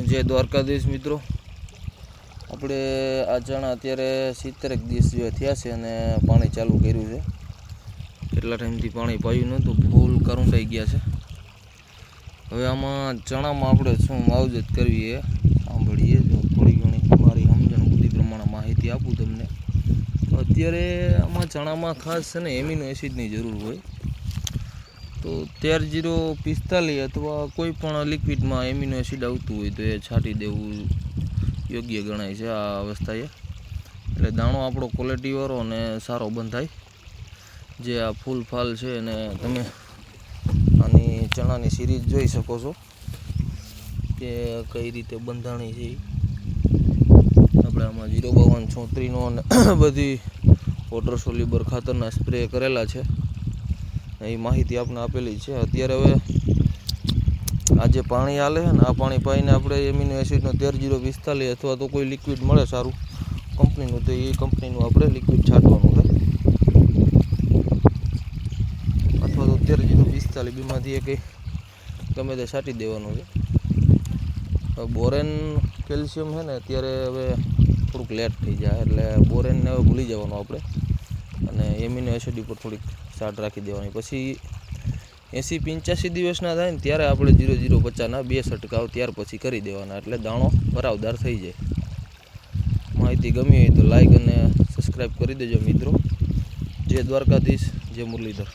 જય દ્વારકાધીશ મિત્રો, આપણે આ ચણા અત્યારે 70 દિવસ જેવા થયા છે અને પાણી ચાલુ કર્યું છે. કેટલા ટાઈમથી પાણી પાયું નહોતું, ફૂલ કરુંડાઈ ગયા છે. હવે આમાં ચણામાં આપણે શું માવજત કરવી એ સાંભળીએ. જો થોડી ઘણી મારી સમજણ બુદ્ધિ પ્રમાણે માહિતી આપું તમને. તો અત્યારે આમાં ચણામાં ખાસ છે ને એમિનો એસિડની જરૂર હોય. તો 13-0-45 અથવા કોઈ પણ લિક્વિડમાં એમિનો એસિડ આવતું હોય તો એ છાંટી દેવું યોગ્ય ગણાય છે આ અવસ્થાએ. એટલે દાણો આપણો ક્વોલિટીવાળો અને સારો બંધાય. જે આ ફૂલ ફાલ છે અને તમે આની ચણાની સિરીઝ જોઈ શકો છો કે કઈ રીતે બંધાણી છે. આપણે આમાં 052-36નો અને બધી વોટર સોલ્યુબર ખાતરના સ્પ્રે કરેલા છે, એ માહિતી આપણે આપેલી છે. અત્યારે હવે આ જે પાણી હાલે છે ને, આ પાણી પાઈને આપણે એમિનો એસિડનો 13-0-45 અથવા તો કોઈ લિક્વિડ મળે સારું કંપનીનું, તો એ કંપનીનું આપણે લિક્વિડ છાંટવાનું છે. અથવા તો 13-0-45 બેમાંથી એ કંઈ ગમે તે છાંટી દેવાનું છે. બોરેન કેલ્શિયમ છે ને અત્યારે હવે થોડુંક લેટ થઈ જાય, એટલે બોરેનને હવે ભૂલી જવાનું આપણે અને એમિનો એસિડ ઉપર થોડીક છાંટ રાખી દેવાની. પછી 80-85 દિવસના થાય ને ત્યારે આપણે 0-0-50ના 2 છંટકાવ ત્યાર પછી કરી દેવાના, એટલે દાણો બરાબર થઈ જાય. માહિતી ગમી હોય તો લાઈક અને સબસ્ક્રાઈબ કરી દેજો મિત્રો. જય દ્વારકાધીશ, જય મુરલીધર.